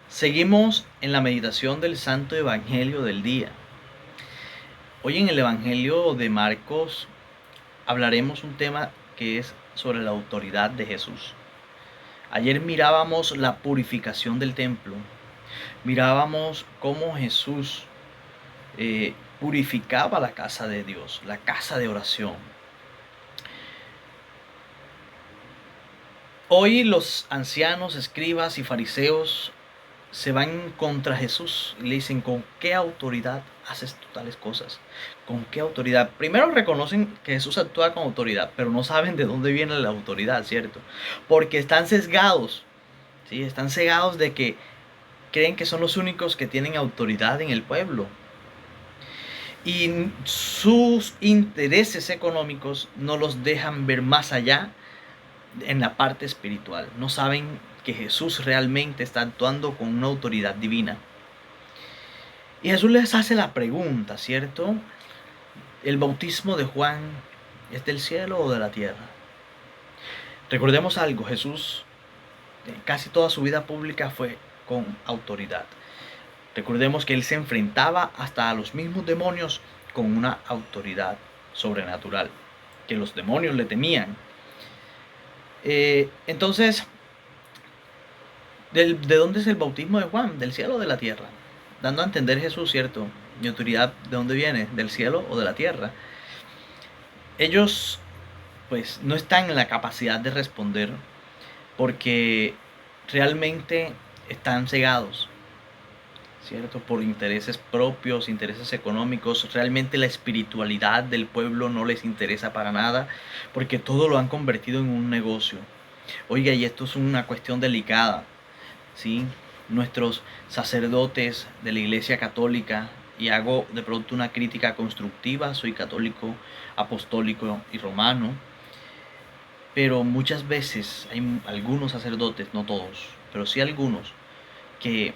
Seguimos en la meditación del Santo Evangelio del día. Hoy en el Evangelio de Marcos hablaremos un tema que es sobre la autoridad de Jesús. Ayer mirábamos la purificación del templo, mirábamos cómo Jesús purificaba la casa de Dios, la casa de oración. Hoy los ancianos, escribas y fariseos se van contra Jesús y le dicen: ¿con qué autoridad haces tú tales cosas? ¿Con qué autoridad? Primero reconocen que Jesús actúa con autoridad, pero no saben de dónde viene la autoridad, ¿cierto? Porque están sesgados, ¿sí? Están cegados de que creen que son los únicos que tienen autoridad en el pueblo. Y sus intereses económicos no los dejan ver más allá en la parte espiritual. No saben que Jesús realmente está actuando con una autoridad divina. Y Jesús les hace la pregunta, ¿cierto? ¿El bautismo de Juan es del cielo o de la tierra? Recordemos algo: Jesús casi toda su vida pública fue con autoridad. Recordemos que él se enfrentaba hasta a los mismos demonios con una autoridad sobrenatural, que los demonios le temían. Entonces, ¿de dónde es el bautismo de Juan? ¿Del cielo o de la tierra? Dando a entender Jesús, ¿cierto? Mi autoridad, ¿de dónde viene? ¿Del cielo o de la tierra? Ellos pues no están en la capacidad de responder porque realmente están cegados, ¿cierto? Por intereses propios, intereses económicos. Realmente la espiritualidad del pueblo no les interesa para nada, porque todo lo han convertido en un negocio. Oiga, y esto es una cuestión delicada, ¿sí? Nuestros sacerdotes de la Iglesia Católica, y hago de pronto una crítica constructiva, soy católico, apostólico y romano, pero muchas veces hay algunos sacerdotes, no todos, pero sí algunos, que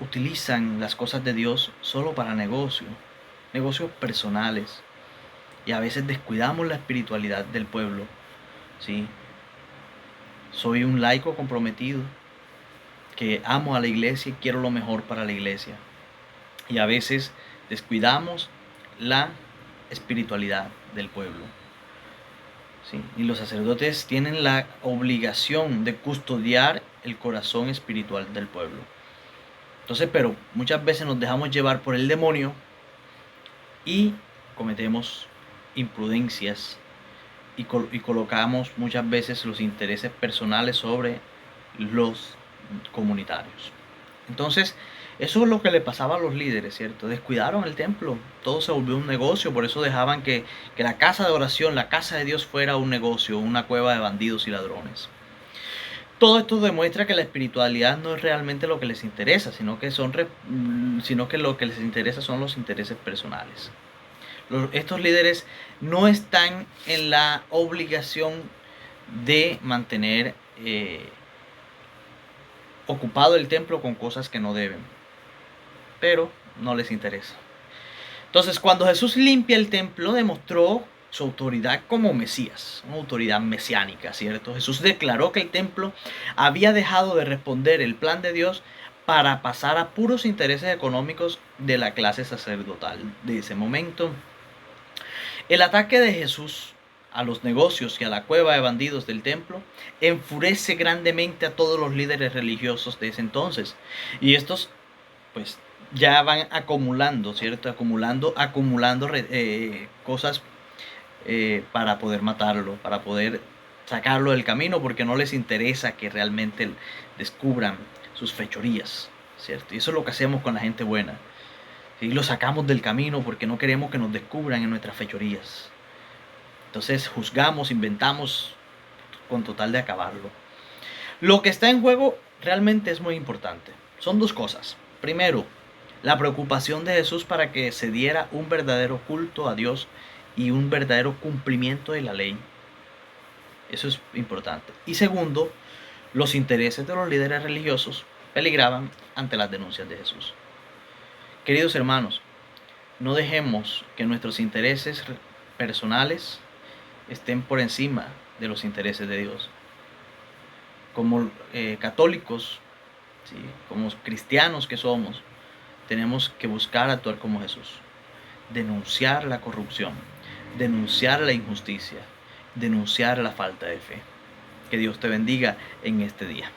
utilizan las cosas de Dios solo para negocios personales, y a veces descuidamos la espiritualidad del pueblo, ¿sí? Soy un laico comprometido, que amo a la iglesia y quiero lo mejor para la iglesia, y a veces descuidamos la espiritualidad del pueblo. ¿Sí? Y los sacerdotes tienen la obligación de custodiar el corazón espiritual del pueblo. Entonces, pero muchas veces nos dejamos llevar por el demonio y cometemos imprudencias y colocamos muchas veces los intereses personales sobre los comunitarios. Entonces, eso es lo que le pasaba a los líderes, ¿cierto? Descuidaron el templo, todo se volvió un negocio, por eso dejaban que la casa de oración, la casa de Dios, fuera un negocio, una cueva de bandidos y ladrones. Todo esto demuestra que la espiritualidad no es realmente lo que les interesa, sino que lo que les interesa son los intereses personales. Estos líderes no están en la obligación de mantener ocupado el templo con cosas que no deben, pero no les interesa. Entonces, cuando Jesús limpia el templo, demostró su autoridad como Mesías, una autoridad mesiánica, ¿cierto? Jesús declaró que el templo había dejado de responder el plan de Dios para pasar a puros intereses económicos de la clase sacerdotal de ese momento. El ataque de Jesús a los negocios y a la cueva de bandidos del templo enfurece grandemente a todos los líderes religiosos de ese entonces. Y estos pues ya van acumulando, ¿cierto? Acumulando cosas para poder matarlo, para poder sacarlo del camino, porque no les interesa que realmente descubran sus fechorías, ¿cierto? Y eso es lo que hacemos con la gente buena. ¿Sí? Lo sacamos del camino porque no queremos que nos descubran en nuestras fechorías. Entonces juzgamos, inventamos con total de acabarlo. Lo que está en juego realmente es muy importante. Son dos cosas. Primero, la preocupación de Jesús para que se diera un verdadero culto a Dios y un verdadero cumplimiento de la ley. Eso es importante. Y segundo, los intereses de los líderes religiosos peligraban ante las denuncias de Jesús. Queridos hermanos, no dejemos que nuestros intereses personales estén por encima de los intereses de Dios. Como católicos ¿sí? Como cristianos que somos, tenemos que buscar actuar como Jesús. Denunciar la corrupción, denunciar la injusticia, denunciar la falta de fe. Que Dios te bendiga en este día.